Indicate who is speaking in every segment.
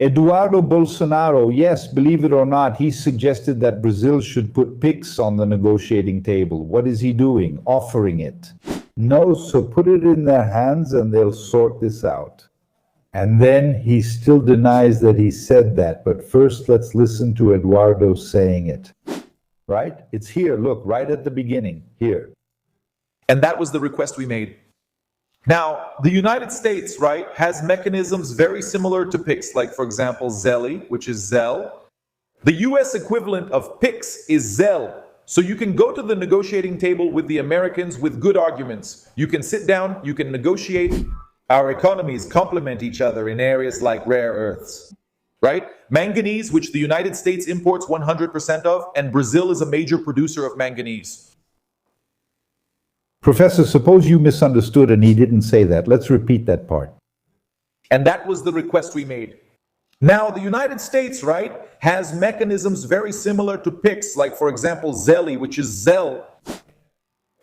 Speaker 1: Eduardo Bolsonaro, yes, believe it or not, he suggested that Brazil should put PIX on the negotiating table. What is he doing? Offering it. No, so put it in their hands and they'll sort this out. And then he still denies that he said that. But first, let's listen to Eduardo saying it. Right? It's here, look, right at the beginning, here.
Speaker 2: And that was the request we made. Now, the United States, right, has mechanisms very similar to PIX, like, for example, ZELI, which is Zell. The US equivalent of PIX is Zell. So you can go to the negotiating table with the Americans with good arguments. You can sit down, you can negotiate. Our economies complement each other in areas like rare earths, right? Manganese, which the United States imports 100% of, and Brazil is a major producer of manganese.
Speaker 1: Professor, suppose you misunderstood and he didn't say that. Let's repeat that part.
Speaker 2: And that was the request we made. Now, the United States, right, has mechanisms very similar to PIX, like, for example, ZELI, which is Zell.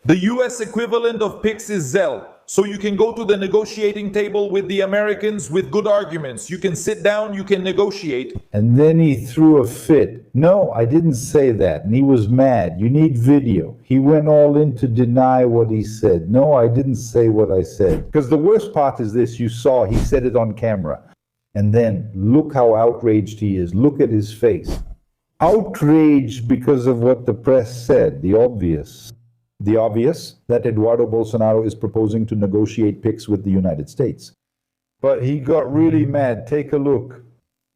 Speaker 2: The US equivalent of PIX is Zell. So you can go to the negotiating table with the Americans with good arguments. You can sit down, you can negotiate.
Speaker 1: And then he threw a fit. No, I didn't say that. And he was mad. You need video. He went all in to deny what he said. No, I didn't say what I said. Because the worst part is this. You saw, he said it on camera. And then look how outraged he is. Look at his face. Outraged because of what the press said, the obvious. The obvious, that Eduardo Bolsonaro is proposing to negotiate PIX with the United States. But he got really mad. Take a look.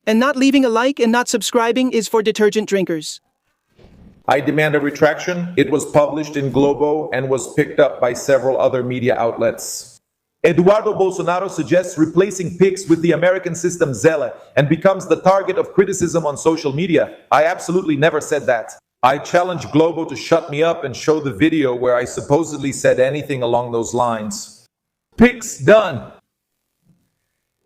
Speaker 3: And not leaving a like and not subscribing is for detergent drinkers.
Speaker 2: I demand a retraction. It was published in Globo and was picked up by several other media outlets. Eduardo Bolsonaro suggests replacing PIX with the American system Zelle and becomes the target of criticism on social media. I absolutely never said that. I challenge Globo to shut me up and show the video where I supposedly said anything along those lines. PIX done.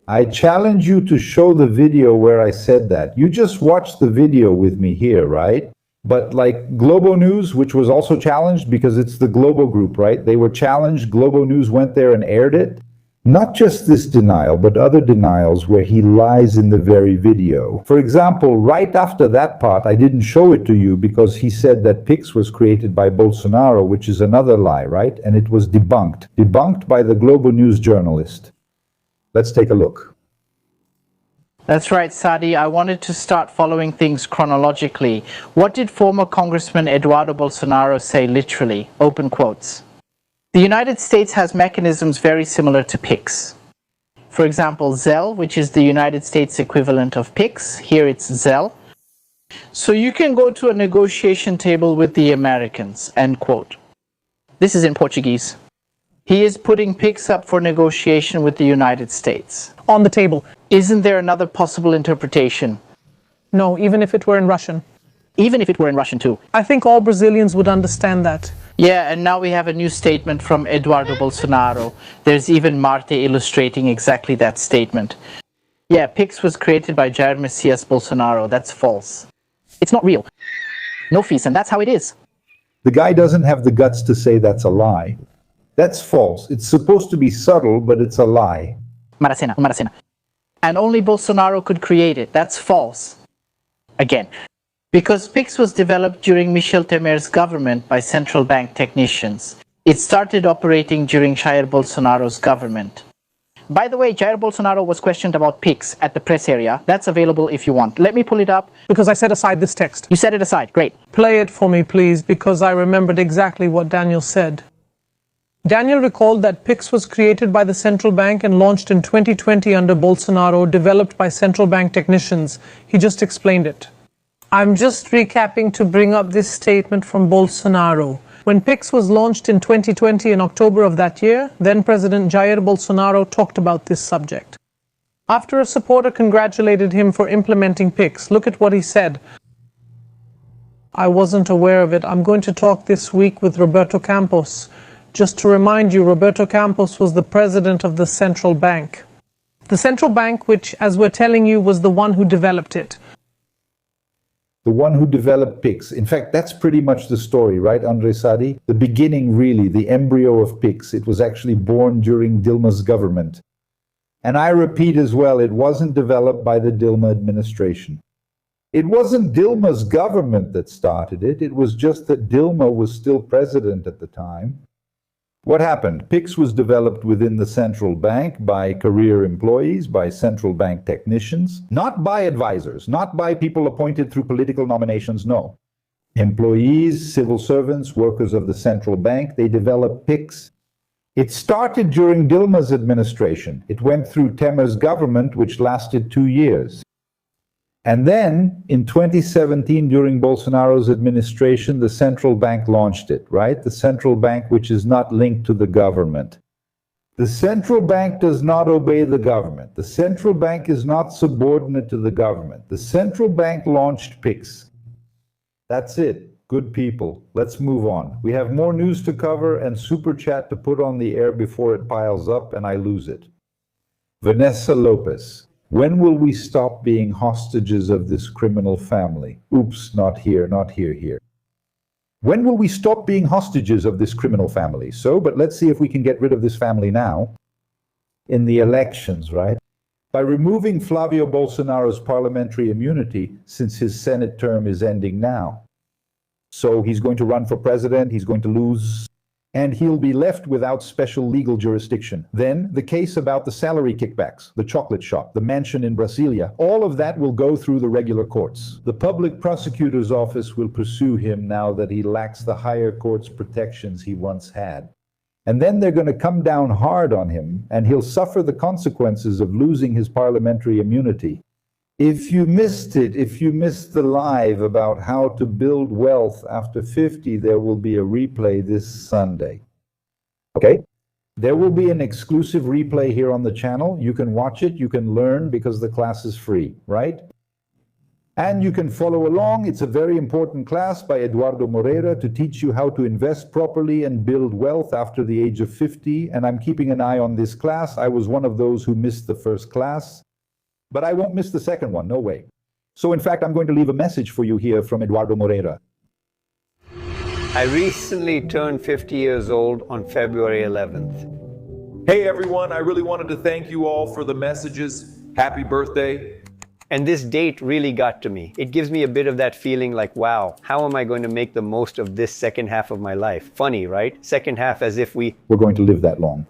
Speaker 1: I challenge you to show the video where I said that. You just watched the video with me here, right? But like GloboNews, which was also challenged because it's the Globo group, right? They were challenged. GloboNews went there and aired it. Not just this denial, but other denials where he lies in the very video. For example, right after that part, I didn't show it to you because he said that PIX was created by Bolsonaro, which is another lie, right? And it was debunked. Debunked by the GloboNews journalist. Let's take a look.
Speaker 4: That's right, Sadi. I wanted to start following things chronologically. What did former Congressman Eduardo Bolsonaro say literally? Open quotes. The United States has mechanisms very similar to PIX. For example, Zell, which is the United States equivalent of PIX. Here it's Zell. So you can go to a negotiation table with the Americans, end quote. This is in Portuguese. He is putting PIX up for negotiation with the United States.
Speaker 5: On the table.
Speaker 4: Isn't there another possible interpretation?
Speaker 5: No, even if it were in Russian.
Speaker 4: Even if it were in Russian too.
Speaker 5: I think all Brazilians would understand that.
Speaker 4: Yeah, and now we have a new statement from Eduardo Bolsonaro. There's even Marte illustrating exactly that statement. Yeah, PIX was created by Jair Messias Bolsonaro. That's false. It's not real. No fees, and that's how it is.
Speaker 1: The guy doesn't have the guts to say that's a lie. That's false. It's supposed to be subtle, but it's a lie.
Speaker 4: Maracena. And only Bolsonaro could create it. That's false. Again. Because PIX was developed during Michel Temer's government by central bank technicians. It started operating during Jair Bolsonaro's government. By the way, Jair Bolsonaro was questioned about PIX at the press area. That's available if you want. Let me pull it up.
Speaker 5: Because I set aside this text.
Speaker 4: You set it aside. Great.
Speaker 5: Play it for me, please, because I remembered exactly what Daniel said. Daniel recalled that PIX was created by the central bank and launched in 2020 under Bolsonaro, developed by central bank technicians. He just explained it. I'm just recapping to bring up this statement from Bolsonaro. When PIX was launched in 2020 in October of that year, then President Jair Bolsonaro talked about this subject. After a supporter congratulated him for implementing PIX, look at what he said. I wasn't aware of it. I'm going to talk this week with Roberto Campos. Just to remind you, Roberto Campos was the president of the central bank. The central bank, which, as we're telling you, was the one who developed it.
Speaker 1: The one who developed PIX. In fact, that's pretty much the story, right, Andre Sadi? The beginning, really, the embryo of PIX. It was actually born during Dilma's government. And I repeat as well, it wasn't developed by the Dilma administration. It wasn't Dilma's government that started it. It was just that Dilma was still president at the time. What happened? PIX was developed within the central bank by career employees, by central bank technicians, not by advisors, not by people appointed through political nominations, no. Employees, civil servants, workers of the central bank, they developed PIX. It started during Dilma's administration. It went through Temer's government, which lasted 2 years. And then in 2017, during Bolsonaro's administration, the central bank launched it, right? The central bank, which is not linked to the government. The central bank does not obey the government. The central bank is not subordinate to the government. The central bank launched PIX. That's it. Good people. Let's move on. We have more news to cover and super chat to put on the air before it piles up and I lose it. Vanessa Lopez. When will we stop being hostages of this criminal family? Oops, not here, not here, here. When will we stop being hostages of this criminal family? But let's see if we can get rid of this family now. In the elections, right? By removing Flavio Bolsonaro's parliamentary immunity, since his Senate term is ending now. So he's going to run for president, he's going to lose, and he'll be left without special legal jurisdiction. Then the case about the salary kickbacks, the chocolate shop, the mansion in Brasilia, all of that will go through the regular courts. The public prosecutor's office will pursue him now that he lacks the higher court's protections he once had. And then they're going to come down hard on him, and he'll suffer the consequences of losing his parliamentary immunity. If you missed it, if you missed the live about how to build wealth after 50, there will be a replay this Sunday. Okay? There will be an exclusive replay here on the channel. You can watch it, you can learn because the class is free, right? And you can follow along. It's a very important class by Eduardo Moreira to teach you how to invest properly and build wealth after the age of 50. And I'm keeping an eye on this class. I was one of those who missed the first class. But I won't miss the second one, no way. So in fact, I'm going to leave a message for you here from Eduardo Moreira.
Speaker 6: I recently turned 50 years old on February 11th.
Speaker 2: Hey everyone, I really wanted to thank you all for the messages. Happy birthday.
Speaker 6: And this date really got to me. It gives me a bit of that feeling like, wow, how am I going to make the most of this second half of my life? Funny, right? Second half as if we're
Speaker 1: going to live that long.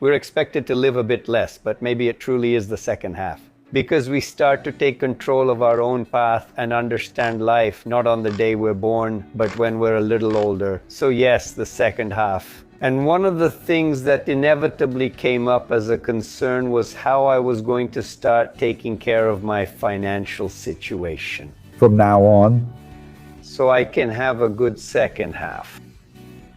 Speaker 6: We're expected to live a bit less, but maybe it truly is the second half. Because we start to take control of our own path and understand life, not on the day we're born, but when we're a little older. So yes, the second half. And one of the things that inevitably came up as a concern was how I was going to start taking care of my financial situation.
Speaker 1: From now on.
Speaker 6: So I can have a good second half.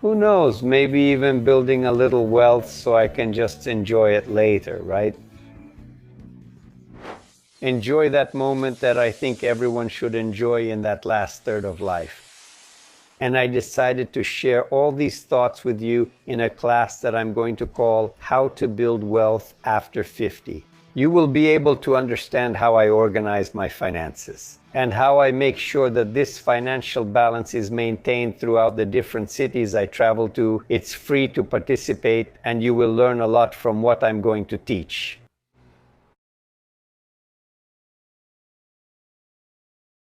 Speaker 6: Who knows, maybe even building a little wealth so I can just enjoy it later, right? Enjoy that moment that I think everyone should enjoy in that last third of life. And I decided to share all these thoughts with you in a class that I'm going to call How to Build Wealth After 50. You will be able to understand how I organize my finances and how I make sure that this financial balance is maintained throughout the different cities I travel to. It's free to participate and you will learn a lot from what I'm going to teach.